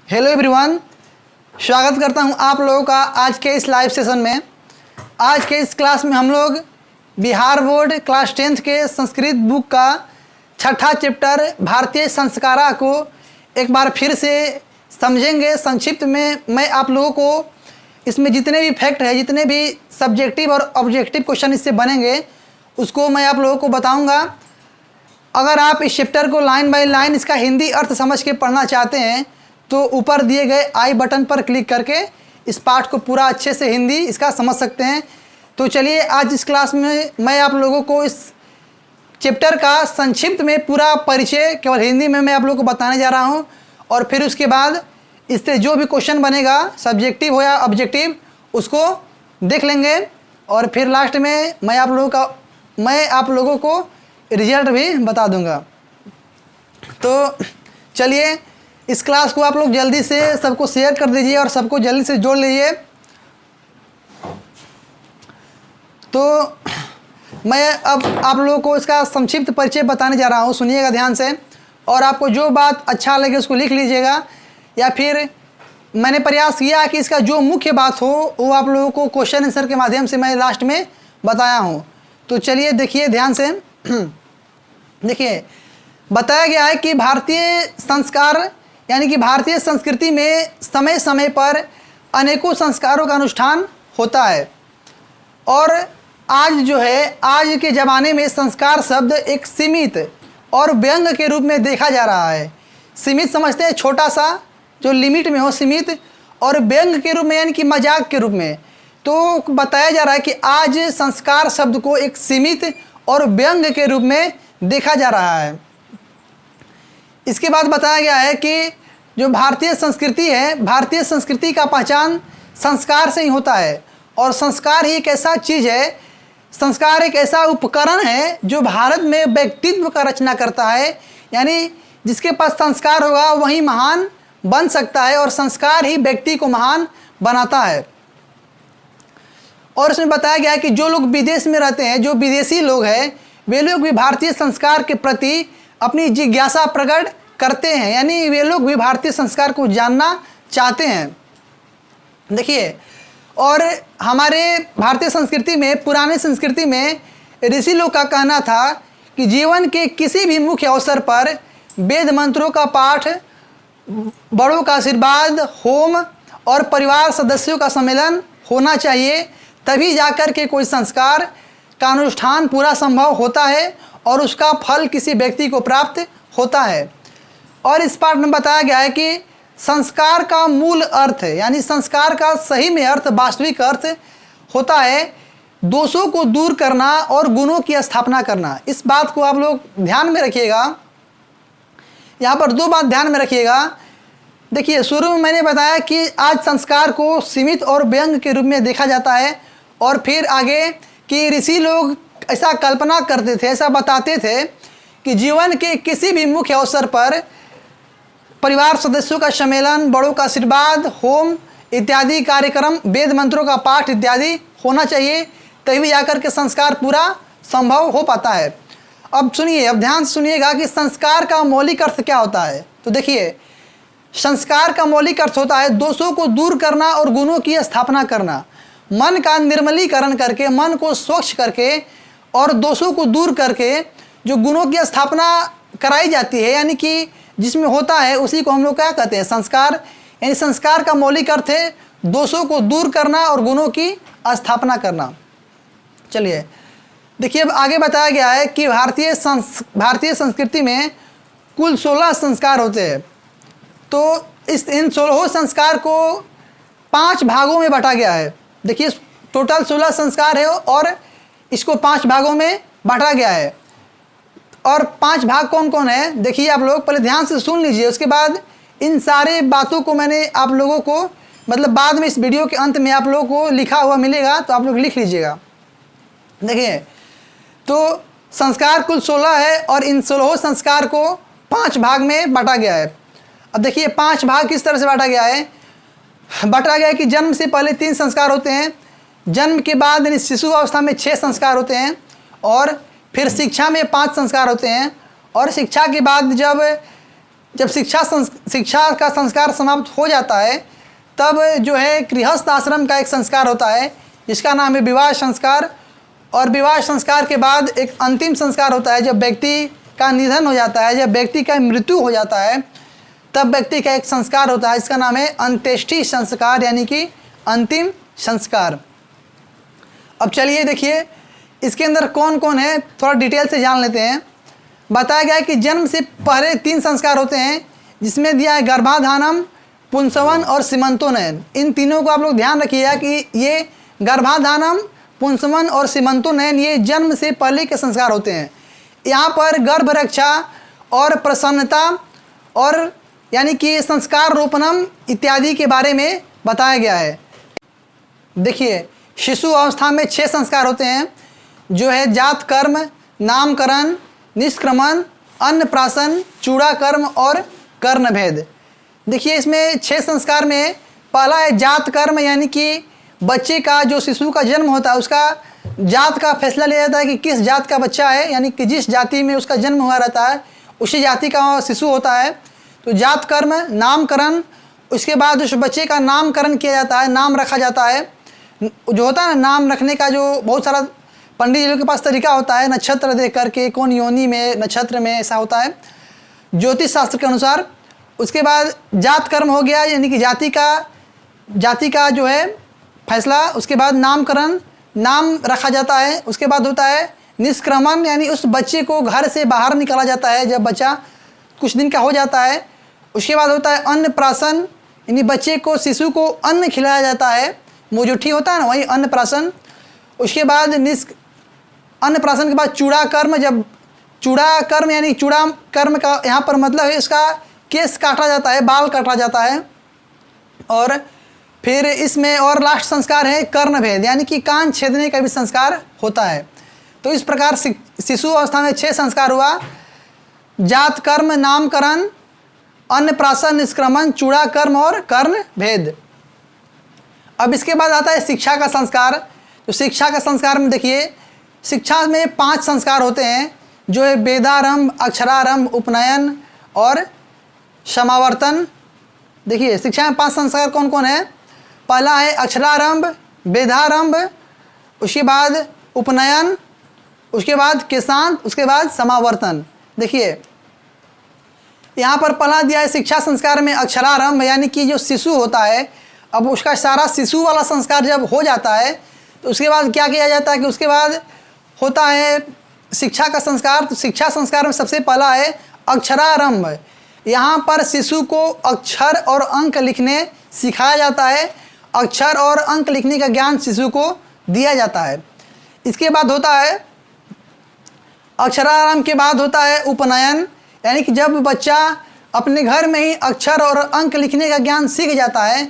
Hello everyone, स्वागत करता हूं आप लोगों का आज के इस लाइव सेशन में। आज के इस क्लास में हम लोग बिहार बोर्ड क्लास 10th के संस्कृत बुक का छठा चैप्टर भारतीय संस्कारा को एक बार फिर से समझेंगे। संक्षिप्त में मैं आप लोगों को इसमें जितने भी फैक्ट है, जितने भी सब्जेक्टिव और ऑब्जेक्टिव क्वेश्चन इससे बनेंगे, उसको मैं आप लोगों को बताऊंगा। अगर आप इस चैप्टर को लाइन बाय लाइन इसका हिंदी अर्थ समझ के पढ़ना चाहते हैं तो ऊपर दिए गए आई बटन पर क्लिक करके इस पाठ को पूरा अच्छे से हिंदी इसका समझ सकते हैं। तो चलिए आज इस क्लास में मैं आप लोगों को इस चैप्टर का संक्षिप्त में पूरा परिचय केवल हिंदी में मैं आप लोगों को बताने जा रहा हूं, और फिर उसके बाद इससे जो भी क्वेश्चन बनेगा सब्जेक्टिव हो या ऑब्जेक्टिव उसको देख लेंगे, और फिर लास्ट में मैं आप लोगों को रिजल्ट भी बता दूंगा। तो चलिए इस क्लास को आप लोग जल्दी से सबको शेयर कर दीजिए और सबको जल्दी से जोड़ लीजिए। तो मैं अब आप लोगों को इसका संक्षिप्त परिचय बताने जा रहा हूँ, सुनिएगा ध्यान से, और आपको जो बात अच्छा लगे उसको लिख लीजिएगा, या फिर मैंने प्रयास किया कि इसका जो मुख्य बात हो वो आप लोगों को क्वेश्चन आंसर के माध्यम से मैं लास्ट में बताया हूँ। तो चलिए देखिए ध्यान से। देखिए बताया गया है कि भारतीय संस्कार यानी कि भारतीय संस्कृति में समय समय पर अनेकों संस्कारों का अनुष्ठान होता है, और आज जो है आज के ज़माने में संस्कार शब्द एक सीमित और व्यंग के रूप में देखा जा रहा है। सीमित समझते हैं छोटा सा जो लिमिट में हो, सीमित, और व्यंग के रूप में यानी कि मजाक के रूप में। तो बताया जा रहा है कि आज संस्कार शब्द को एक सीमित और व्यंग के रूप में देखा जा रहा है। इसके बाद बताया गया है कि जो भारतीय संस्कृति है, भारतीय संस्कृति का पहचान संस्कार से ही होता है, और संस्कार ही एक ऐसा चीज़ है, संस्कार एक ऐसा उपकरण है जो भारत में व्यक्तित्व का रचना करता है। यानी जिसके पास संस्कार होगा वही महान बन सकता है, और संस्कार ही व्यक्ति को महान बनाता है। और इसमें बताया गया है कि जो लोग विदेश में रहते हैं, जो विदेशी लोग हैं, वे लोग भी भारतीय संस्कार के प्रति अपनी जिज्ञासा प्रकट करते हैं, यानी वे लोग भी भारतीय संस्कार को जानना चाहते हैं। देखिए, और हमारे भारतीय संस्कृति में, पुराने संस्कृति में ऋषि लोग का कहना था कि जीवन के किसी भी मुख्य अवसर पर वेद मंत्रों का पाठ, बड़ों का आशीर्वाद, होम और परिवार सदस्यों का सम्मेलन होना चाहिए, तभी जाकर के कोई संस्कार का अनुष्ठान पूरा संभव होता है और उसका फल किसी व्यक्ति को प्राप्त होता है। और इस पाठ में बताया गया है कि संस्कार का मूल अर्थ यानी संस्कार का सही में अर्थ, वास्तविक अर्थ होता है दोषों को दूर करना और गुणों की स्थापना करना। इस बात को आप लोग ध्यान में रखिएगा। यहाँ पर दो बात ध्यान में रखिएगा। देखिए, शुरू में मैंने बताया कि आज संस्कार को सीमित और व्यंग के रूप में देखा जाता है, और फिर आगे कि ऋषि लोग ऐसा कल्पना करते थे, ऐसा बताते थे कि जीवन के किसी भी मुख्य अवसर पर परिवार सदस्यों का सम्मेलन, बड़ों का आशीर्वाद, होम इत्यादि कार्यक्रम, वेद मंत्रों का पाठ इत्यादि होना चाहिए, तभी जाकर के संस्कार पूरा संभव हो पाता है। अब सुनिए, अब ध्यान से सुनिएगा कि संस्कार का मौलिक अर्थ क्या होता है। तो देखिए, संस्कार का मौलिक अर्थ होता है दोषों को दूर करना और गुणों की स्थापना करना। मन का निर्मलीकरण करके, मन को स्वच्छ करके और दोषों को दूर करके जो गुणों की स्थापना कराई जाती है, यानी कि जिसमें होता है उसी को हम लोग क्या कहते हैं, संस्कार। यानी संस्कार का मौलिक अर्थ है दोषों को दूर करना और गुणों की स्थापना करना। चलिए देखिए, अब आगे बताया गया है कि भारतीय संस्कृति में कुल 16 संस्कार होते हैं। तो इन 16 संस्कार को 5 भागों में बांटा गया है। देखिए, टोटल 16 संस्कार है और इसको 5 भागों में बांटा गया है। और 5 भाग कौन कौन है, देखिए आप लोग पहले ध्यान से सुन लीजिए, उसके बाद इन सारे बातों को मैंने आप लोगों को मतलब बाद में इस वीडियो के अंत में आप लोगों को लिखा हुआ मिलेगा, तो आप लोग लिख लीजिएगा। देखिए, तो संस्कार कुल 16 है और इन 16 संस्कार को 5 भाग में बांटा गया है। अब देखिए 5 भाग किस तरह से बांटा गया है। बांटा गया है कि जन्म से पहले 3 संस्कार होते हैं, जन्म के बाद यानी शिशु अवस्था में 6 संस्कार होते हैं, और फिर शिक्षा में 5 संस्कार होते हैं, और शिक्षा के बाद जब जब शिक्षा का संस्कार समाप्त हो जाता है तब जो है गृहस्थ आश्रम का एक संस्कार होता है जिसका नाम है विवाह संस्कार। और विवाह संस्कार के बाद एक अंतिम संस्कार होता है जब व्यक्ति का निधन हो जाता है, जब व्यक्ति का मृत्यु हो जाता है तब व्यक्ति का एक संस्कार होता है, इसका नाम है अंत्येष्टि संस्कार यानी कि अंतिम संस्कार। अब चलिए देखिए इसके अंदर कौन कौन है थोड़ा डिटेल से जान लेते हैं। बताया गया है कि जन्म से पहले 3 संस्कार होते हैं जिसमें दिया है गर्भाधानम, पुंसवन और सीमंतोनयन। इन तीनों को आप लोग ध्यान रखिएगा कि ये गर्भाधानम, पुंसवन और सीमंतोनयन ये जन्म से पहले के संस्कार होते हैं। यहाँ पर गर्भ रक्षा और प्रसन्नता और यानी कि संस्कार रोपणम इत्यादि के बारे में बताया गया है। देखिए शिशु अवस्था में 6 संस्कार होते हैं जो है जात कर्म, नामकरण, निष्क्रमण, अन्नप्राशन, चूड़ाकर्म और कर्णभेद। देखिए इसमें 6 संस्कार में पहला है जात कर्म यानी कि बच्चे का जो शिशु का जन्म होता है उसका जात का फैसला लिया जाता है कि किस जात का बच्चा है, यानी कि जिस जाति में उसका जन्म हुआ रहता है उसी जाति का शिशु होता है। तो जात कर्म, नामकरण, उसके बाद उस बच्चे का नामकरण किया जाता है, नाम रखा जाता है। जो होता है ना नाम रखने का जो बहुत सारा पंडित जी लोग के पास तरीका होता है, नक्षत्र देख करके कौन योनि में नक्षत्र में ऐसा होता है ज्योतिष शास्त्र के अनुसार। उसके बाद जात कर्म हो गया यानी कि जाति का जो है फैसला। उसके बाद नामकरण, नाम रखा जाता है। उसके बाद होता है निष्क्रमण यानी उस बच्चे को घर से बाहर निकाला जाता है जब बच्चा कुछ दिन का हो जाता है। उसके बाद होता है अन्नप्राशन यानी बच्चे को शिशु को अन्न खिलाया जाता है, मुजुट्ठी होता है ना वही अन्नप्राशन। उसके बाद अन्नप्राशन के बाद चूड़ाकर्म, जब चूड़ाकर्म यानी चूड़ा कर्म का यहाँ पर मतलब है इसका केस काटा जाता है, बाल काटा जाता है। और फिर इसमें और लास्ट संस्कार है कर्णभेद यानी कि कान छेदने का भी संस्कार होता है। तो इस प्रकार शिशु अवस्था में 6 संस्कार हुआ, जात कर्म, नामकरण, अन्नप्राशन, निष्क्रमण, चूड़ाकर्म और कर्णभेद। अब इसके बाद आता है शिक्षा का संस्कार। तो शिक्षा का संस्कार में देखिए शिक्षा में 5 संस्कार होते हैं जो है वेदारंभ, अक्षरारंभ, उपनयन और समावर्तन। देखिए शिक्षा में 5 संस्कार कौन कौन है। पहला है अक्षरारंभ, वेदारंभ, उसके बाद उपनयन, उसके बाद केशांत, उसके बाद समावर्तन। देखिए यहाँ पर पहला दिया है शिक्षा संस्कार में अक्षरारंभ यानी कि जो शिशु होता है अब उसका सारा शिशु वाला संस्कार जब हो जाता है तो उसके बाद क्या किया जाता है कि उसके बाद होता है शिक्षा का संस्कार। तो शिक्षा संस्कार में सबसे पहला है अक्षरारंभ। यहाँ पर शिशु को अक्षर और अंक लिखने सिखाया जाता है, अक्षर और अंक लिखने का ज्ञान शिशु को दिया जाता है। इसके बाद होता है अक्षरारंभ के बाद होता है उपनयन यानी कि जब बच्चा अपने घर में ही अक्षर और अंक लिखने का ज्ञान सीख जाता है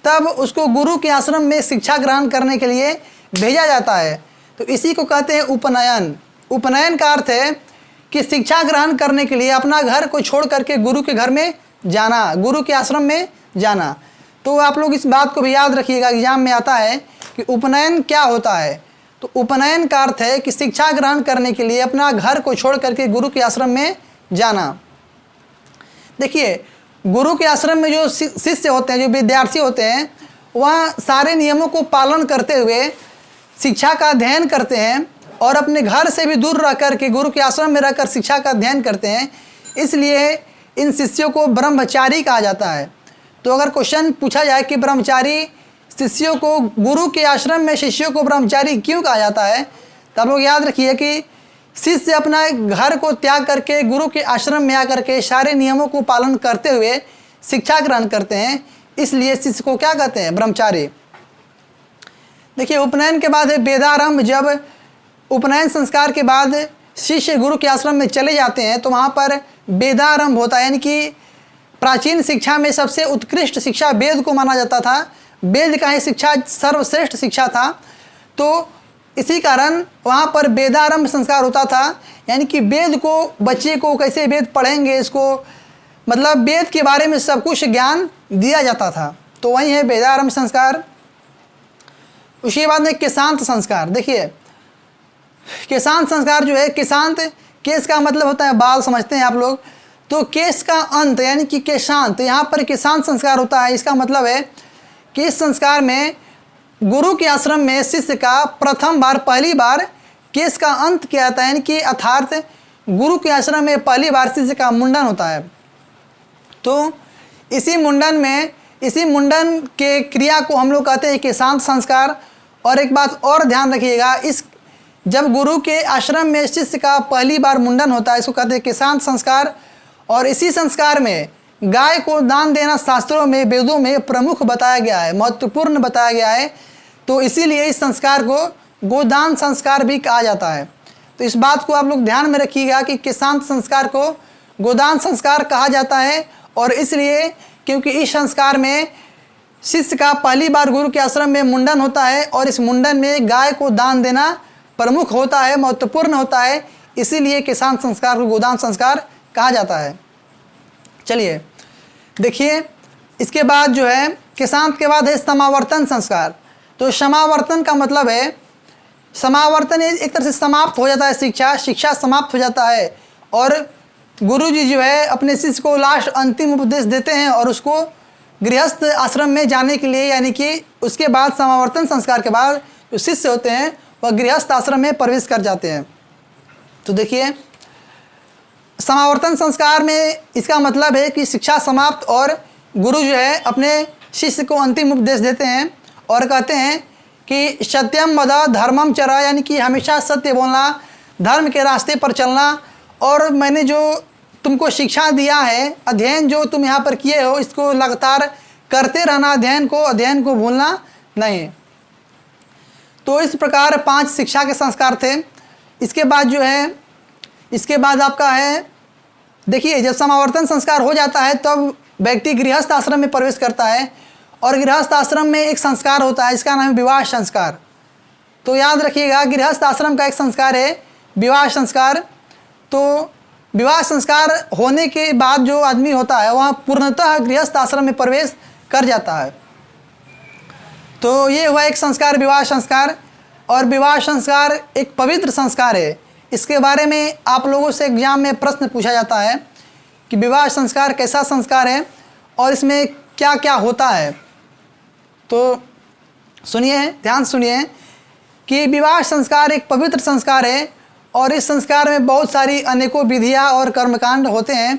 तब उसको गुरु के आश्रम में शिक्षा ग्रहण करने के लिए भेजा जाता है। तो इसी को कहते हैं उपनयन। उपनयन का अर्थ है कि शिक्षा ग्रहण करने के लिए अपना घर को छोड़ करके गुरु के घर में जाना, गुरु के आश्रम में जाना। तो आप लोग इस बात को भी याद रखिएगा, एग्जाम में आता है कि उपनयन क्या होता है। तो उपनयन का अर्थ है कि शिक्षा ग्रहण करने के लिए अपना घर को छोड़ करके गुरु के आश्रम में जाना। देखिए गुरु के आश्रम में जो शिष्य होते हैं, जो विद्यार्थी होते हैं, वह सारे नियमों को पालन करते हुए शिक्षा का अध्ययन करते हैं और अपने घर से भी दूर रह कर के गुरु के आश्रम में रहकर शिक्षा का अध्ययन करते हैं। इसलिए इन शिष्यों को ब्रह्मचारी कहा जाता है। तो अगर क्वेश्चन पूछा जाए कि ब्रह्मचारी शिष्यों को, गुरु के आश्रम में शिष्यों को ब्रह्मचारी क्यों कहा जाता है, तो आप लोग याद रखिए कि शिष्य अपना घर को त्याग करके गुरु के आश्रम में आकर के सारे नियमों को पालन करते हुए शिक्षा ग्रहण करते हैं, इसलिए शिष्य को क्या कहते हैं, ब्रह्मचारी। देखिए उपनयन के बाद है वेदारंभ। जब उपनयन संस्कार के बाद शिष्य गुरु के आश्रम में चले जाते हैं तो वहाँ पर वेदारंभ होता है यानी कि प्राचीन शिक्षा में सबसे उत्कृष्ट शिक्षा वेद को माना जाता था। वेद का ही शिक्षा सर्वश्रेष्ठ शिक्षा था। तो इसी कारण वहाँ पर वेदारंभ संस्कार होता था यानी कि वेद को, बच्चे को कैसे वेद पढ़ेंगे, इसको मतलब वेद के बारे में सब कुछ ज्ञान दिया जाता था। तो वही है वेदारंभ संस्कार। उसके बाद में केशांत संस्कार। देखिए केशांत संस्कार जो है, केशांत केस का मतलब होता है बाल, समझते हैं आप लोग। तो केश का अंत यानी कि केशांत, यहाँ पर केशांत संस्कार होता है। इसका मतलब है कि इस संस्कार में गुरु के आश्रम में शिष्य का प्रथम बार पहली बार केश का अंत किया जाता है, यानी कि अर्थात गुरु के आश्रम में पहली बार शिष्य का मुंडन होता है। तो इसी मुंडन के क्रिया को हम लोग कहते हैं केशांत संस्कार। और एक बात और ध्यान रखिएगा, इस जब गुरु के आश्रम में शिष्य का पहली बार मुंडन होता है, इसको कहते हैं केशांत संस्कार। और इसी संस्कार में गाय को दान देना शास्त्रों में, वेदों में प्रमुख बताया गया है, महत्वपूर्ण बताया गया है। तो इसीलिए इस संस्कार को गोदान संस्कार भी कहा जाता है। तो इस बात को आप लोग ध्यान में रखिएगा कि केशांत संस्कार को गोदान संस्कार कहा जाता है। और इसलिए क्योंकि इस संस्कार में शिष्य का पहली बार गुरु के आश्रम में मुंडन होता है और इस मुंडन में गाय को दान देना प्रमुख होता है, महत्वपूर्ण होता है, इसीलिए केशांत संस्कार को गोदान संस्कार कहा जाता है। चलिए देखिए, इसके बाद जो है केशांत के बाद है समावर्तन संस्कार। तो समावर्तन का मतलब है, समावर्तन एक तरह से समाप्त हो जाता है, शिक्षा समाप्त हो जाता है और गुरुजी जो है अपने शिष्य को लास्ट अंतिम उपदेश देते हैं और उसको गृहस्थ आश्रम में जाने के लिए, यानी कि उसके बाद समावर्तन संस्कार के बाद जो शिष्य होते हैं वह गृहस्थ आश्रम में प्रवेश कर जाते हैं। तो देखिए, समावर्तन संस्कार में इसका मतलब है कि शिक्षा समाप्त और गुरु जो है अपने शिष्य को अंतिम उपदेश देते हैं और कहते हैं कि सत्यम वद धर्मम चरा, यानी कि हमेशा सत्य बोलना, धर्म के रास्ते पर चलना, और मैंने जो तुमको शिक्षा दिया है, अध्ययन जो तुम यहाँ पर किए हो, इसको लगातार करते रहना, अध्ययन को भूलना नहीं। तो इस प्रकार 5 शिक्षा के संस्कार थे। इसके बाद जो है, इसके बाद आपका है, देखिए जब समावर्तन संस्कार हो जाता है तब व्यक्ति गृहस्थ आश्रम में प्रवेश करता है और गृहस्थ आश्रम में एक संस्कार होता है, इसका नाम है विवाह संस्कार। तो याद रखिएगा, गृहस्थ आश्रम का एक संस्कार है विवाह संस्कार। तो विवाह संस्कार होने के बाद जो आदमी होता है वह पूर्णतः गृहस्थ आश्रम में प्रवेश कर जाता है। तो ये हुआ एक संस्कार, विवाह संस्कार। और विवाह संस्कार एक पवित्र संस्कार है। इसके बारे में आप लोगों से एग्जाम में प्रश्न पूछा जाता है कि विवाह संस्कार कैसा संस्कार है और इसमें क्या क्या होता है। तो सुनिए, ध्यान सुनिए कि विवाह संस्कार एक पवित्र संस्कार है और इस संस्कार में बहुत सारी अनेकों विधियाँ और कर्मकांड होते हैं।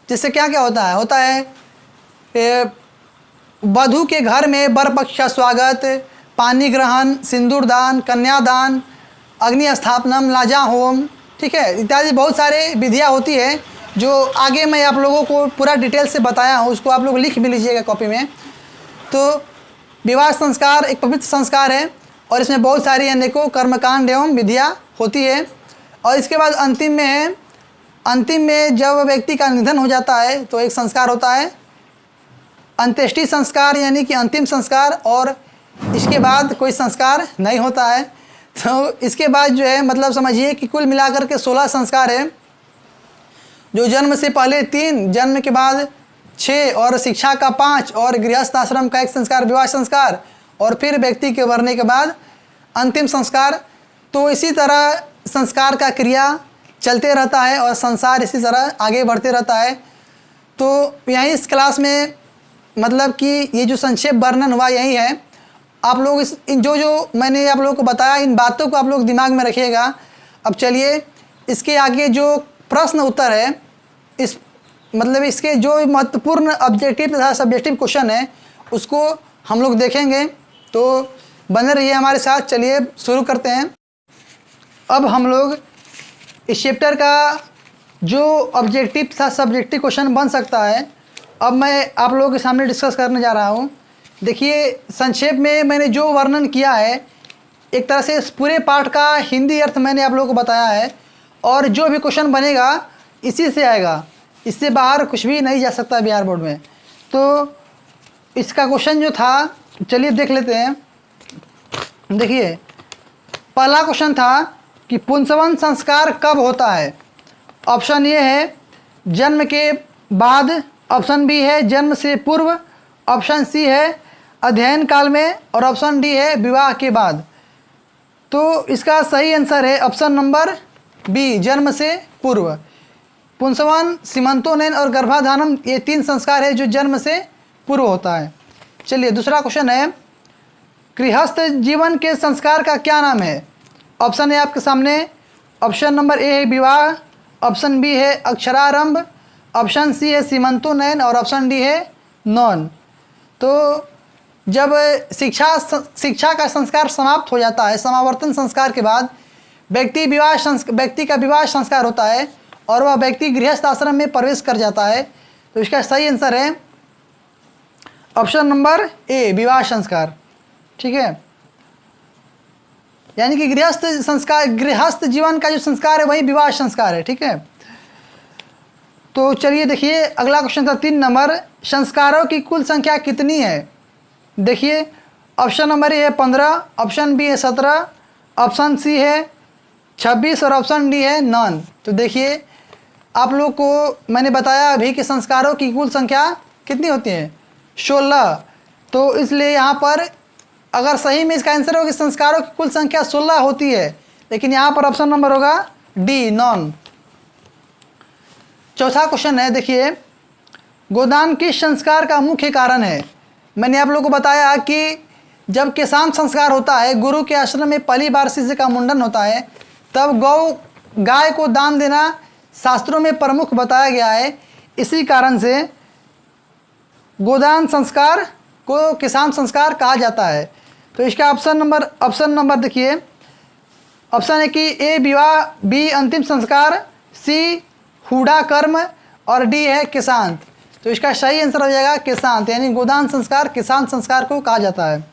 जिससे क्या क्या होता है वधू के घर में वर पक्ष का स्वागत, पानी ग्रहण, सिंदूर दान, कन्यादान, अग्नि स्थापनम, लाजा होम, ठीक है, इत्यादि बहुत सारे विधियाँ होती है जो आगे मैं आप लोगों को पूरा डिटेल से बताया हूँ, उसको आप लोग लिख भी लीजिएगा कॉपी में। तो विवाह संस्कार एक पवित्र संस्कार है और इसमें बहुत सारी अनेकों कर्मकांड एवं विधियाँ होती है। और इसके बाद अंतिम में जब व्यक्ति का निधन हो जाता है तो एक संस्कार होता है अंत्येष्टि संस्कार, यानी कि अंतिम संस्कार, और इसके बाद कोई संस्कार नहीं होता है। तो इसके बाद जो है मतलब समझिए कि कुल मिलाकर के 16 संस्कार है, जो जन्म से पहले 3, जन्म के बाद 6 और शिक्षा का 5 और गृहस्थ आश्रम का एक संस्कार विवाह संस्कार और फिर व्यक्ति के मरने के बाद अंतिम संस्कार। तो इसी तरह संस्कार का क्रिया चलते रहता है और संसार इसी तरह आगे बढ़ते रहता है। तो यहीं इस क्लास में मतलब कि ये जो संक्षेप वर्णन हुआ यही है। आप लोग जो मैंने आप लोगों को बताया, इन बातों को आप लोग दिमाग में रखिएगा। अब चलिए इसके आगे जो प्रश्न उत्तर है, इस मतलब इसके जो महत्वपूर्ण ऑब्जेक्टिव तथा सब्जेक्टिव क्वेश्चन है उसको हम लोग देखेंगे। तो बने रहिए हमारे साथ। चलिए शुरू करते हैं। अब हम लोग इस चैप्टर का जो ऑब्जेक्टिव तथा सब्जेक्टिव क्वेश्चन बन सकता है, अब मैं आप लोगों के सामने डिस्कस करने जा रहा हूँ। देखिए संक्षेप में मैंने जो वर्णन किया है, एक तरह से इस पूरे पाठ का हिंदी अर्थ मैंने आप लोगों को बताया है और जो भी क्वेश्चन बनेगा इसी से आएगा, इससे बाहर कुछ भी नहीं जा सकता बिहार बोर्ड में। तो इसका क्वेश्चन जो था, चलिए देख लेते हैं। देखिए पहला क्वेश्चन था कि पुंसवन संस्कार कब होता है। ऑप्शन ए है जन्म के बाद, ऑप्शन बी है जन्म से पूर्व, ऑप्शन सी है अध्ययन काल में और ऑप्शन डी है विवाह के बाद। तो इसका सही आंसर है ऑप्शन नंबर बी, जन्म से पूर्व। पुंसवन, सीमंतोनयन और गर्भाधानम, ये 3 संस्कार है जो जन्म से पूर्व होता है। चलिए दूसरा क्वेश्चन है, गृहस्थ जीवन के संस्कार का क्या नाम है? ऑप्शन है आपके सामने। ऑप्शन नंबर ए है विवाह, ऑप्शन बी है अक्षरारंभ, ऑप्शन सी है सीमंतोनयन और ऑप्शन डी है नौन। तो जब शिक्षा का संस्कार समाप्त हो जाता है, समावर्तन संस्कार के बाद व्यक्ति का विवाह संस्कार होता है और वह व्यक्ति गृहस्थ आश्रम में प्रवेश कर जाता है। तो इसका सही आंसर है ऑप्शन नंबर ए, विवाह संस्कार। ठीक है, यानी कि गृहस्थ जीवन का जो संस्कार है वही विवाह संस्कार है। ठीक है, तो चलिए देखिए अगला क्वेश्चन था 3 नंबर, संस्कारों की कुल संख्या कितनी है? देखिए ऑप्शन नंबर ए है 15, ऑप्शन बी है 17, ऑप्शन सी है 26 और ऑप्शन डी है नॉन। तो देखिए आप लोग को मैंने बताया अभी कि संस्कारों की कुल संख्या कितनी होती है? 16। तो इसलिए यहाँ पर अगर सही में इसका आंसर होगा कि संस्कारों की कुल संख्या 16 होती है, लेकिन यहाँ पर ऑप्शन नंबर होगा डी, नॉन। चौथा क्वेश्चन है, देखिए गोदान किस संस्कार का मुख्य कारण है? मैंने आप लोगों को बताया कि जब किसान संस्कार होता है, गुरु के आश्रम में पहली बार शिष्य का मुंडन होता है, तब गाय को दान देना शास्त्रों में प्रमुख बताया गया है। इसी कारण से गोदान संस्कार को किसान संस्कार कहा जाता है। तो इसका ऑप्शन नंबर देखिए, ऑप्शन है कि ए विवाह, बी अंतिम संस्कार, सी हूड़ा कर्म और डी है किसान। तो इसका सही आंसर हो जाएगा किसान, यानी गोदान संस्कार किसान संस्कार को कहा जाता है।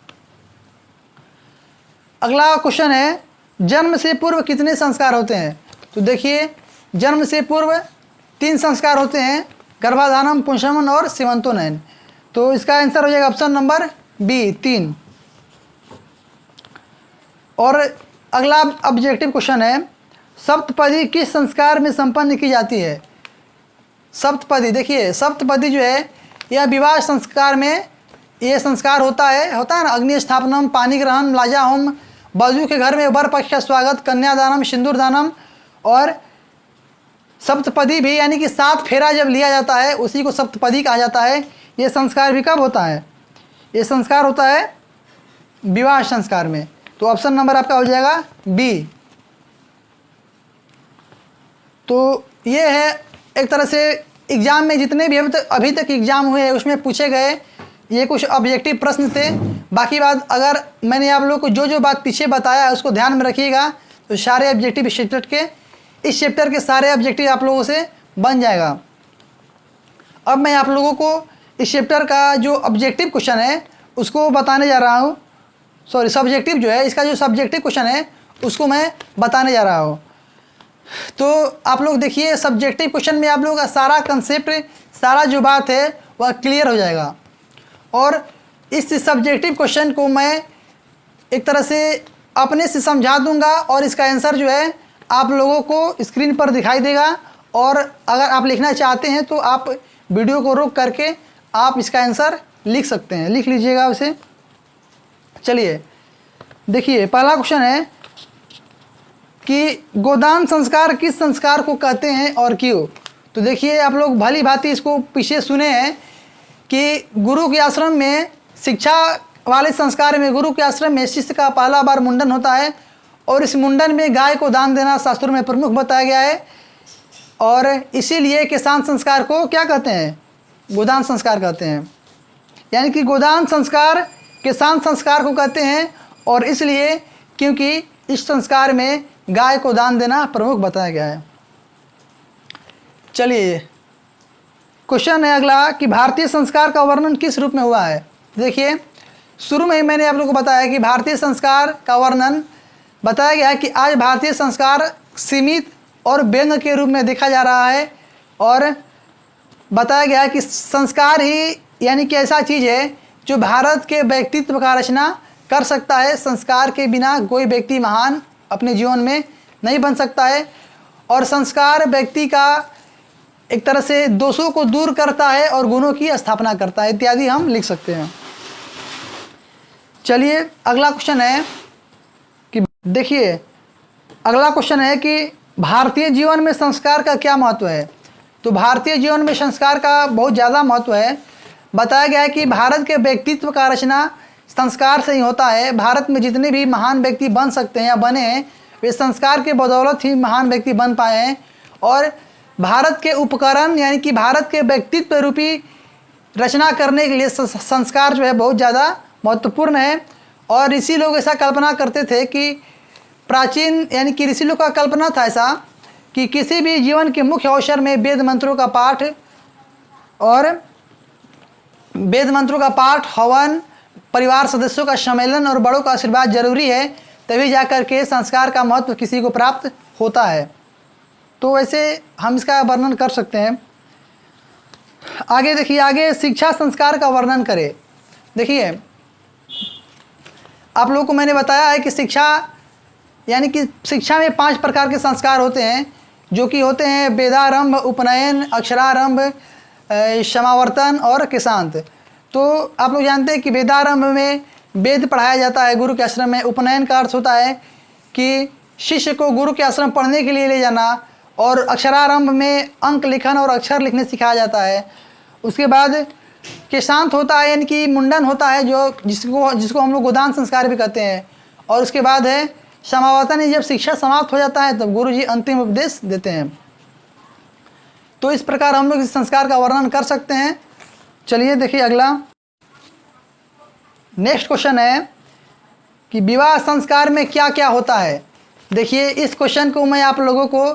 अगला क्वेश्चन है, जन्म से पूर्व कितने संस्कार होते हैं? तो देखिए जन्म से पूर्व 3 संस्कार होते हैं, गर्भाधानम, पुंसवन और सीमंतोनयन। तो इसका आंसर हो जाएगा ऑप्शन नंबर बी, 3। और अगला ऑब्जेक्टिव क्वेश्चन है, सप्तपदी किस संस्कार में संपन्न की जाती है? सप्तपदी, देखिए सप्तपदी जो है यह विवाह संस्कार में ये संस्कार होता है ना, अग्नि स्थापनम, पानी ग्रहण, लाजा होम, वधू के घर में वर पक्ष का स्वागत, कन्यादानम, सिंदूर दानम और सप्तपदी भी, यानी कि 7 फेरा जब लिया जाता है उसी को सप्तपदी कहा जाता है। ये संस्कार भी कब होता है? ये संस्कार होता है विवाह संस्कार में। तो ऑप्शन नंबर आपका हो जाएगा बी। तो ये है एक तरह से एग्ज़ाम में जितने भी अभी तक एग्ज़ाम हुए हैं उसमें पूछे गए ये कुछ ऑब्जेक्टिव प्रश्न थे। बाकी बात अगर मैंने आप लोगों को जो बात पीछे बताया है उसको ध्यान में रखिएगा, तो सारे ऑब्जेक्टिव इस चैप्टर के सारे ऑब्जेक्टिव आप लोगों से बन जाएगा। अब मैं आप लोगों को इस चैप्टर का जो ऑब्जेक्टिव क्वेश्चन है उसको बताने जा रहा हूँ। सॉरी, सब्जेक्टिव जो है, इसका जो सब्जेक्टिव क्वेश्चन है उसको मैं बताने जा रहा हूँ। तो आप लोग देखिए सब्जेक्टिव क्वेश्चन में आप लोगों का सारा कंसेप्ट, सारा जो बात है वह क्लियर हो जाएगा। और इस सब्जेक्टिव क्वेश्चन को मैं एक तरह से अपने से समझा दूंगा और इसका आंसर जो है आप लोगों को स्क्रीन पर दिखाई देगा। और अगर आप लिखना चाहते हैं तो आप वीडियो को रोक करके आप इसका आंसर लिख सकते हैं, लिख लीजिएगा उसे। चलिए देखिए पहला क्वेश्चन है कि गोदान संस्कार किस संस्कार को कहते हैं और क्यों? तो देखिए आप लोग भली भांति इसको पीछे सुने हैं कि गुरु के आश्रम में, शिक्षा वाले संस्कार में गुरु के आश्रम में शिष्य का पहला बार मुंडन होता है और इस मुंडन में गाय को दान देना शास्त्रों में प्रमुख बताया गया है। और इसीलिए किसान संस्कार को क्या कहते हैं? गोदान संस्कार कहते हैं। यानी कि गोदान संस्कार किसान संस्कार को कहते हैं और इसलिए क्योंकि इस संस्कार में गाय को दान देना प्रमुख बताया गया है। चलिए क्वेश्चन है अगला कि भारतीय संस्कार का वर्णन किस रूप में हुआ है? देखिए शुरू में ही मैंने आप लोगों को बताया कि भारतीय संस्कार का वर्णन बताया गया है कि आज भारतीय संस्कार सीमित और व्यंग के रूप में देखा जा रहा है। और बताया गया है कि संस्कार ही यानी कि ऐसा चीज़ है जो भारत के व्यक्तित्व का रचना कर सकता है। संस्कार के बिना कोई व्यक्ति महान अपने जीवन में नहीं बन सकता है। और संस्कार व्यक्ति का एक तरह से दोषों को दूर करता है और गुणों की स्थापना करता है, इत्यादि हम लिख सकते हैं। चलिए अगला क्वेश्चन है कि देखिए अगला क्वेश्चन है कि भारतीय जीवन में संस्कार का क्या महत्व है? तो भारतीय जीवन में संस्कार का बहुत ज़्यादा महत्व है। बताया गया है कि भारत के व्यक्तित्व का रचना संस्कार से ही होता है। भारत में जितने भी महान व्यक्ति बन सकते हैं या बने हैं, वे संस्कार के बदौलत ही महान व्यक्ति बन पाए हैं। और भारत के उपकरण यानी कि भारत के व्यक्तित्व रूपी रचना करने के लिए संस्कार जो है बहुत ज़्यादा महत्वपूर्ण है। और ऋषि लोग ऐसा कल्पना करते थे कि प्राचीन यानी कि ऋषि लोग का कल्पना था ऐसा कि किसी भी जीवन के मुख्य अवसर में वेद मंत्रों का पाठ, हवन, परिवार सदस्यों का सम्मेलन और बड़ों का आशीर्वाद जरूरी है, तभी जाकर के संस्कार का महत्व किसी को प्राप्त होता है। तो वैसे हम इसका वर्णन कर सकते हैं। आगे देखिए, आगे शिक्षा संस्कार का वर्णन करें। देखिए, आप लोगों को मैंने बताया है कि शिक्षा यानी कि शिक्षा में 5 प्रकार के संस्कार होते हैं, जो कि होते हैं वेदारंभ, उपनयन, अक्षरारंभ, समावर्तन और केशांत। तो आप लोग जानते हैं कि वेदारंभ में वेद पढ़ाया जाता है गुरु के आश्रम में। उपनयन का अर्थ होता है कि शिष्य को गुरु के आश्रम पढ़ने के लिए ले जाना। और अक्षरारंभ में अंक लिखन और अक्षर लिखने सिखाया जाता है। उसके बाद केशांत होता है यानी कि मुंडन होता है, जो जिसको हम लोग गोदान संस्कार भी कहते हैं। और उसके बाद है समावर्तन, जब शिक्षा समाप्त हो जाता है तब गुरुजी अंतिम उपदेश देते हैं। तो इस प्रकार हम लोग इस संस्कार का वर्णन कर सकते हैं। चलिए देखिए, अगला नेक्स्ट क्वेश्चन है कि विवाह संस्कार में क्या क्या होता है। देखिए, इस क्वेश्चन को मैं आप लोगों को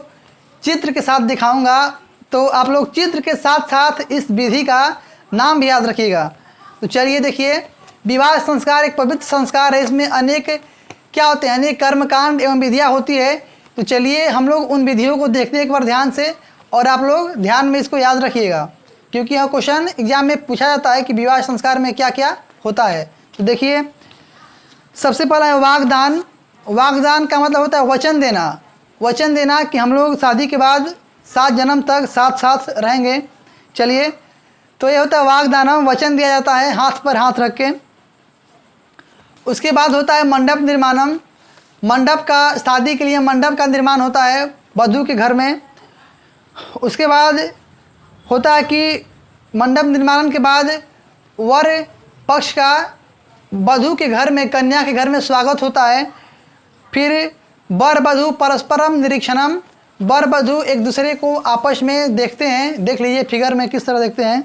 चित्र के साथ दिखाऊंगा, तो आप लोग चित्र के साथ साथ इस विधि का नाम भी याद रखिएगा। तो चलिए देखिए, विवाह संस्कार एक पवित्र संस्कार है। इसमें अनेक क्या होते हैं, अनेक कर्मकांड एवं विधियाँ होती है। तो चलिए हम लोग उन विधियों को देखते हैं एक बार ध्यान से, और आप लोग ध्यान में इसको याद रखिएगा, क्योंकि यह क्वेश्चन एग्जाम में पूछा जाता है कि विवाह संस्कार में क्या क्या होता है। तो देखिए, सबसे पहला है वागदान। वागदान का मतलब होता है वचन देना। वचन देना कि हम लोग शादी के बाद 7 जन्म तक साथ साथ रहेंगे। चलिए, तो ये होता है वागदानम, वचन दिया जाता है हाथ पर हाथ रख के। उसके बाद होता है मंडप निर्माणम। मंडप का, शादी के लिए मंडप का निर्माण होता है वधू के घर में। उसके बाद होता है कि मंडप निर्माण के बाद वर पक्ष का वधू के घर में, कन्या के घर में स्वागत होता है। फिर वर वधू परस्परम निरीक्षणम, वर वधू एक दूसरे को आपस में देखते हैं। देख लीजिए फिगर में किस तरह देखते हैं।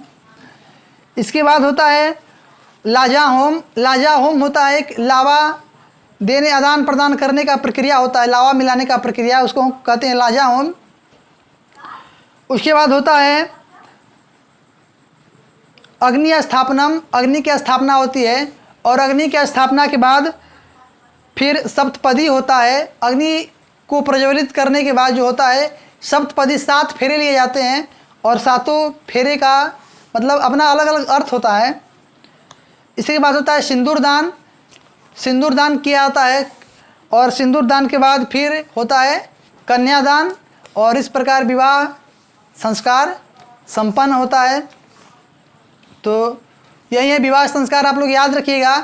इसके बाद होता है लाजा होम। लाजा होम होता है एक लावा देने, आदान प्रदान करने का प्रक्रिया होता है, लावा मिलाने का प्रक्रिया, उसको कहते हैं लाजा होम। उसके बाद होता है अग्नि स्थापनम। अग्नि की स्थापना होती है, और अग्नि की स्थापना के बाद फिर सप्तपदी होता है। अग्नि को प्रज्वलित करने के बाद जो होता है सप्तपदी, 7 फेरे लिए जाते हैं, और 7 फेरे का मतलब अपना अलग अलग अर्थ होता है। इसके बाद होता है सिंदूरदान। सिंदूरदान किया जाता है, और सिंदूरदान के बाद फिर होता है कन्यादान, और इस प्रकार विवाह संस्कार संपन्न होता है। तो यही है विवाह संस्कार। आप लोग याद रखिएगा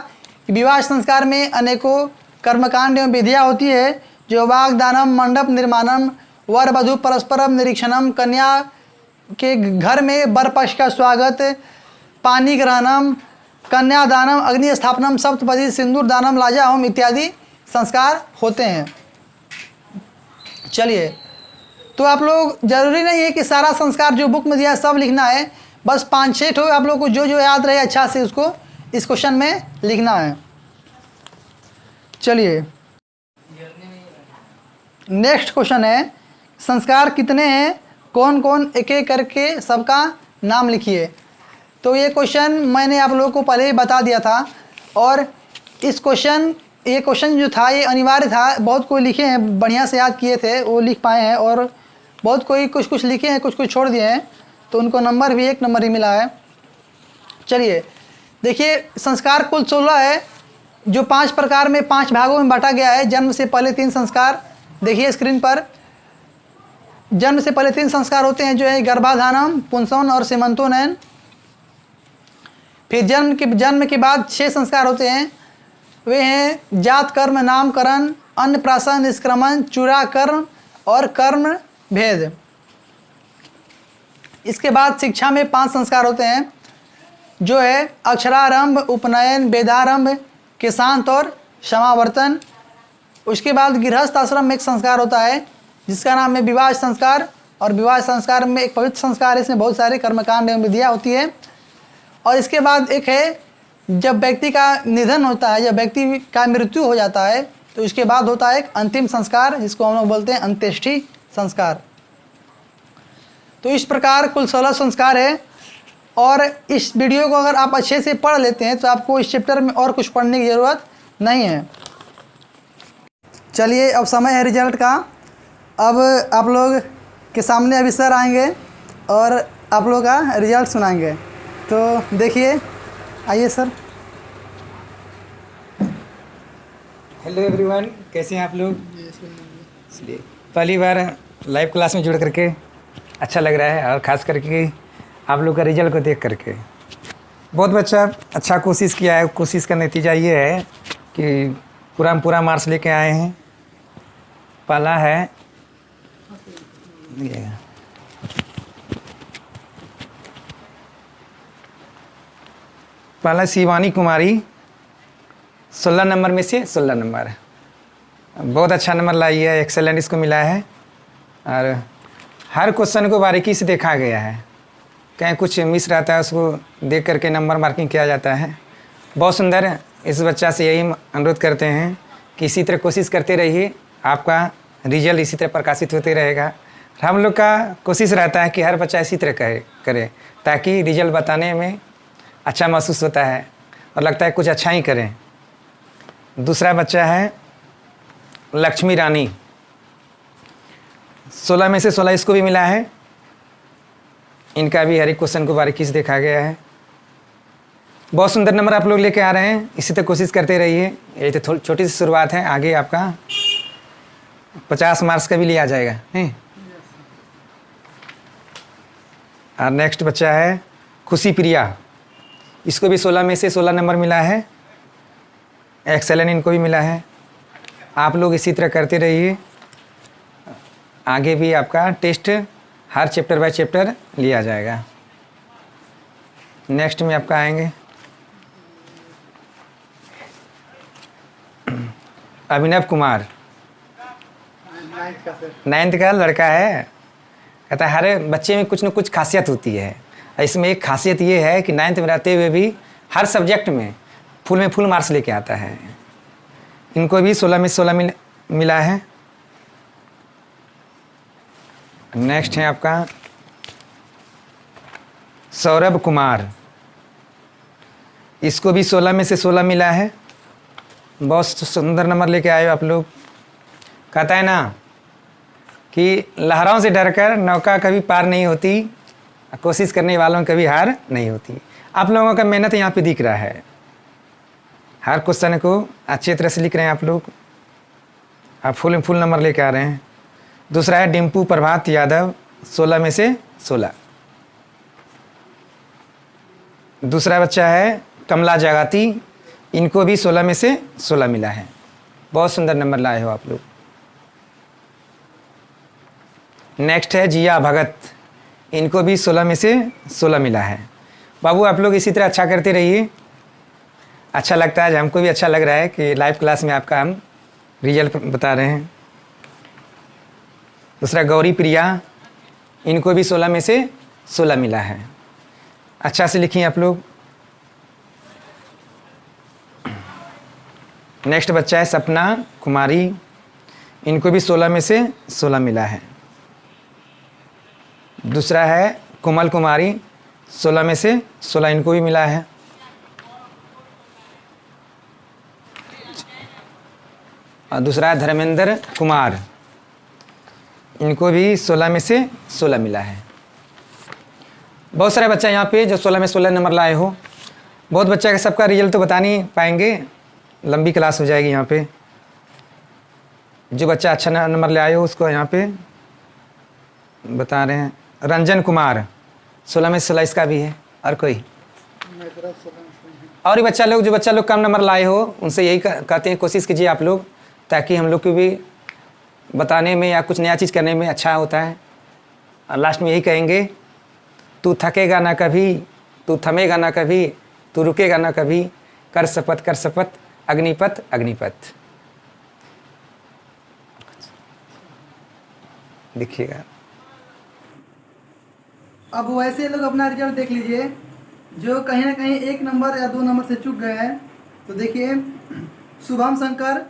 कि विवाह संस्कार में अनेकों कर्मकांड एवं विधियाँ होती है, जो वागदानम, मंडप निर्माणम, वर वधू परस्परम निरीक्षणम, कन्या के घर में वर पक्ष का स्वागत, पानी ग्रहणम, कन्यादानम, अग्नि स्थापनम, सप्तपदी, सिंदूर दानम, लाजा होम इत्यादि संस्कार होते हैं। चलिए, तो आप लोग जरूरी नहीं है कि सारा संस्कार जो बुक में दिया है सब लिखना है, बस 5-6 ठो आप लोग को जो जो याद रहे अच्छा से उसको इस क्वेश्चन में लिखना है। चलिए, नेक्स्ट क्वेश्चन है संस्कार कितने हैं, कौन कौन, एक एक करके सबका नाम लिखिए। तो ये क्वेश्चन मैंने आप लोगों को पहले ही बता दिया था, और ये क्वेश्चन जो था ये अनिवार्य था। बहुत कोई लिखे हैं, बढ़िया से याद किए थे वो लिख पाए हैं, और बहुत कोई कुछ लिखे हैं, कुछ छोड़ दिए हैं, तो उनको नंबर भी 1 नंबर ही मिला है। चलिए देखिए, संस्कार कुल 16 है, जो 5 प्रकार में 5 भागों में बांटा गया है। जन्म से पहले 3 संस्कार देखिए स्क्रीन पर। जन्म से पहले 3 संस्कार होते हैं, जो है गर्भाधानम, पुंसवन और सीमंतोनयन। फिर जन्म के बाद 6 संस्कार होते हैं, वे हैं जात कर्म, नामकरण, अन्नप्राशन, निष्क्रमण, चूड़ाकर्म और कर्म भेद। इसके बाद शिक्षा में 5 संस्कार होते हैं, जो है अक्षरारंभ, उपनयन, वेदारंभ, केशांत और समावर्तन। उसके बाद गृहस्थ आश्रम में एक संस्कार होता है जिसका नाम है विवाह संस्कार, और विवाह संस्कार में एक पवित्र संस्कार है, इसमें बहुत सारे कर्मकांड एवं विधियाँ होती है। और इसके बाद एक है जब व्यक्ति का निधन होता है, जब व्यक्ति का मृत्यु हो जाता है, तो इसके बाद होता है एक अंतिम संस्कार जिसको हम लोग बोलते हैं अंत्येष्टि संस्कार। तो इस प्रकार कुल 16 संस्कार है, और इस वीडियो को अगर आप अच्छे से पढ़ लेते हैं तो आपको इस चैप्टर में और कुछ पढ़ने की ज़रूरत नहीं है। चलिए अब समय है रिजल्ट का। अब आप लोग के सामने अभी सर आएंगे और आप लोग का रिजल्ट सुनाएंगे। तो देखिए, आइए सर। हेलो एवरीवन, कैसे हैं आप लोग? इसलिए पहली बार लाइव क्लास में जुड़ करके अच्छा लग रहा है, और ख़ास करके आप लोग का रिजल्ट को देख करके। बहुत बच्चा अच्छा कोशिश किया है। कोशिश का नतीजा ये है कि पूरा मार्क्स लेके आए हैं। पहला है ये, पहला शिवानी कुमारी 16 नंबर में से 16 नंबर, बहुत अच्छा नंबर लाई है, एक्सेलेंट इसको मिला है। और हर क्वेश्चन को बारीकी से देखा गया है, कहीं कुछ मिस रहता है उसको देख करके नंबर मार्किंग किया जाता है। बहुत सुंदर। इस बच्चा से यही अनुरोध करते हैं कि इसी तरह कोशिश करते रहिए, आपका रिजल्ट इसी तरह प्रकाशित होते रहेगा। हम लोग का कोशिश रहता है कि हर बच्चा इसी तरह करे ताकि रिजल्ट बताने में अच्छा महसूस होता है और लगता है कुछ अच्छा ही करें। दूसरा बच्चा है लक्ष्मी रानी, 16 में से 16 इसको भी मिला है। इनका भी हर एक क्वेश्चन को बारीकी से देखा गया है। बहुत सुंदर नंबर आप लोग लेके आ रहे हैं, इसी तरह कोशिश करते रहिए। ये तो छोटी सी शुरुआत है, आगे आपका 50 मार्क्स का भी लिया जाएगा। और नेक्स्ट बच्चा है खुशी प्रिया, इसको भी 16 में से 16 नंबर मिला है। एक्सेलेंट इनको भी मिला है। आप लोग इसी तरह करते रहिए, आगे भी आपका टेस्ट हर चैप्टर बाय चैप्टर लिया जाएगा। नेक्स्ट में आपका आएंगे अभिनव कुमार, 9th का लड़का है। कहता है हर बच्चे में कुछ न कुछ खासियत होती है। इसमें एक खासियत ये है कि 9th में रहते हुए भी हर सब्जेक्ट में फुल मार्क्स लेके आता है। इनको भी 16 में 16 मिला है। नेक्स्ट है आपका सौरभ कुमार, इसको भी 16 में से 16 मिला है। बहुत सुंदर नंबर लेके आए हो आप लोग। कहता है ना कि लहरों से डरकर नौका कभी पार नहीं होती, कोशिश करने वालों की कभी हार नहीं होती। आप लोगों का मेहनत यहाँ पे दिख रहा है, हर क्वेश्चन को अच्छी तरह से लिख रहे हैं आप लोग। आप फुल नंबर लेके आ रहे हैं। दूसरा है डिम्पू प्रभात यादव, 16 में से 16। दूसरा बच्चा है कमला जगाती, इनको भी 16 में से 16 मिला है। बहुत सुंदर नंबर लाए हो आप लोग। नेक्स्ट है जिया भगत, इनको भी 16 में से 16 मिला है। बाबू आप लोग इसी तरह अच्छा करते रहिए। अच्छा लगता है, हमको भी अच्छा लग रहा है कि लाइव क्लास में आपका हम रिजल्ट बता रहे हैं। दूसरा गौरी प्रिया, इनको भी 16 में से 16 मिला है। अच्छा से लिखिए आप लोग। नेक्स्ट बच्चा है सपना कुमारी, इनको भी 16 में से 16 मिला है। दूसरा है कोमल कुमारी, 16 में से 16 इनको भी मिला है। और दूसरा है धर्मेंद्र कुमार, इनको भी 16 में से 16 मिला है। बहुत सारे बच्चा यहाँ पे जो 16 में 16 नंबर लाए हो। बहुत बच्चा का सबका रिजल्ट तो बता नहीं पाएंगे, लंबी क्लास हो जाएगी यहाँ पे। जो बच्चा अच्छा नंबर ले आए हो उसको यहाँ पे बता रहे हैं। रंजन कुमार, 16 में 16 इसका भी है। और कोई और भी बच्चा लोग, जो बच्चा लोग कम नंबर लाए हो उनसे यही कहते हैं कोशिश कीजिए आप लोग, ताकि हम लोग को भी बताने में या कुछ नया चीज़ करने में अच्छा होता है। और लास्ट में यही कहेंगे तू थकेगा ना कभी, तू थमेगा ना कभी, तू रुकेगा ना कभी, कर शपथ अग्निपथ अग्निपथ। देखिएगा। अब वैसे लोग अपना रिजल्ट देख लीजिए जो कहीं ना कहीं 1 नंबर या 2 नंबर से चूक गए हैं। तो देखिए, Shubham Shankar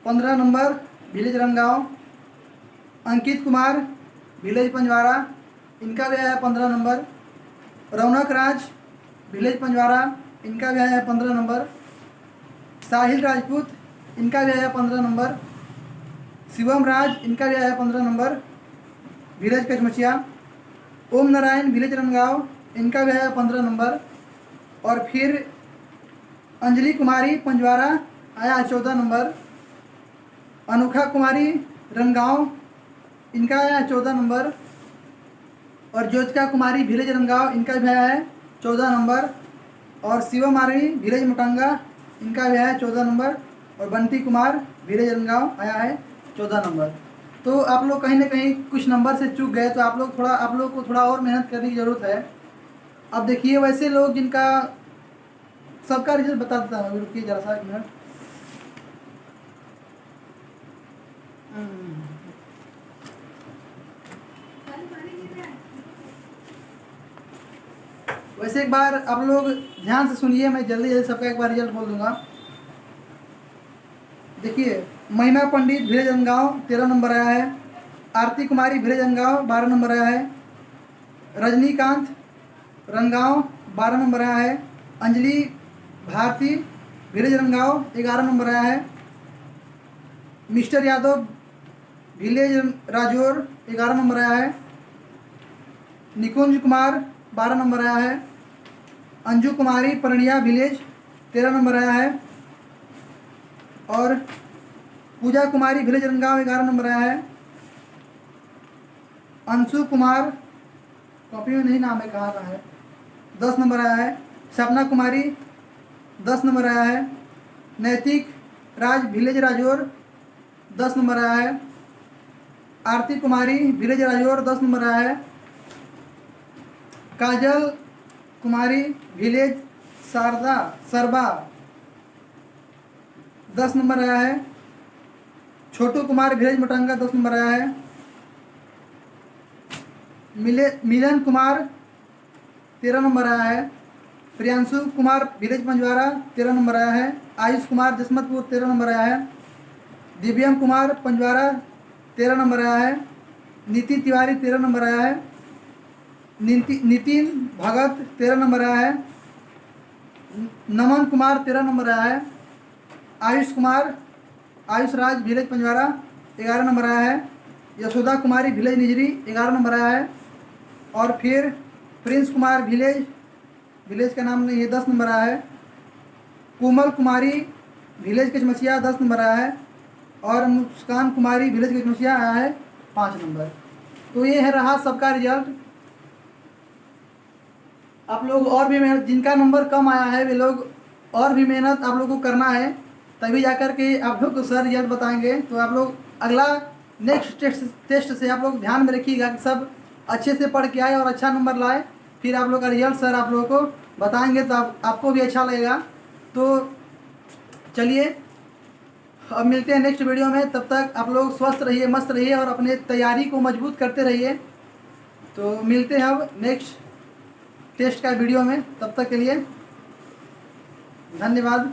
15 number, village रंगांव। Ankit Kumar, village Panjwara, इनका भी आया 15 नंबर। रौनक राज, विलेज पंजवारा, इनका भी आया 15 नंबर। साहिल राजपूत, इनका भी आया 15 नंबर। शिवम राज, इनका भी आया 15 नंबर, विलेज कचमचिया। ओम नारायण, विलेज रनगांव, इनका भी आया 15 नंबर। और फिर अंजलि कुमारी पंजवारा, आया 14 नंबर। अनोखा कुमारी रनगांव, इनका आया 14 नंबर। और ज्योतिका कुमारी, विलेज रनगांव, इनका भी आया है 14 नंबर। और शिवम आर्मी, विलेज मोटंगा, इनका भी आया है 14 नंबर। और बंटी कुमार, विलेज रनगांव, आया है 14 नंबर। तो आप लोग कहीं ना कहीं कुछ नंबर से चूक गए, तो आप लोग को थोड़ा और मेहनत करने की ज़रूरत है। अब देखिए, वैसे लोग जिनका सबका रिजल्ट बता देता हूँ, रुकिए जरा सा 1 मिनट। वैसे एक बार आप लोग ध्यान से सुनिए, मैं जल्दी जल्दी सबका एक बार रिजल्ट बोल दूंगा। देखिए, महिमा पंडित, विलेज रनगांव, 13 नंबर आया है। आरती कुमारी, विलेज रनगांव, 12 नंबर आया है। रजनीकांत रनगांव, 12 नंबर आया है। अंजलि भारती, विलेज रनगांव, 11 नंबर आया है। Mister Yadav, village Rajouri, 11 number आया है। निकुंज कुमार, 12 नंबर आया है। अंजू कुमारी परनिया, विलेज, 13 नंबर आया है। और पूजा कुमारी, विलेज रनगांव, 11 नंबर आया है। अंशु कुमार, कॉपी में नहीं नाम है, कहाँ का है, 10 नंबर आया है। सपना कुमारी, 10 नंबर आया है। नैतिक राज, विलेज राजौर, 10 नंबर आया है। आरती कुमारी, विलेज राजौर, 10 नंबर आया है। काजल कुमारी, विलेज सरबा, 10 नंबर आया है। छोटू कुमार, विलेज मोटंगा, 10 नंबर आया है। मिलन कुमार, 13 नंबर आया है। प्रियांशु कुमार, विलेज पंजवारा, 13 नंबर आया है। आयुष कुमार, जसमतपुर, 13 नंबर आया है। दिव्यम कुमार पंजवारा, 13 नंबर आया है। नितिन तिवारी, 13 नंबर आया है। नितिन भगत, 13 नंबर आया है। नमन कुमार, 13 नंबर आया है। आयुष राज, विलेज पंजवारा, 11 नंबर आया है। यशोदा कुमारी, विलेज निजरी, 11 नंबर आया है। और फिर प्रिंस कुमार, विलेज का नाम नहीं है, 10 नंबर आया है। कोमल कुमारी, विलेज कचमचिया, 10 नंबर आया है। और मुस्कान कुमारी, विलेज कचमचिया, आया है 5 नंबर। तो ये है रहा सबका रिजल्ट। आप लोग और भी मेहनत, जिनका नंबर कम आया है वे लोग और भी मेहनत आप लोग को करना है, तभी जाकर के आप लोग को सर रिजल्ट बताएंगे। तो आप लोग अगला नेक्स्ट टेस्ट से आप लोग ध्यान में रखिएगा कि सब अच्छे से पढ़ के आए और अच्छा नंबर लाए, फिर आप लोग का रिजल्ट सर आप लोगों को बताएंगे, तो आपको भी अच्छा लगेगा। तो चलिए, अब मिलते हैं नेक्स्ट वीडियो में। तब तक आप लोग स्वस्थ रहिए, मस्त रहिए और अपने तैयारी को मजबूत करते रहिए। तो मिलते हैं अब नेक्स्ट टेस्ट का वीडियो में, तब तक के लिए धन्यवाद।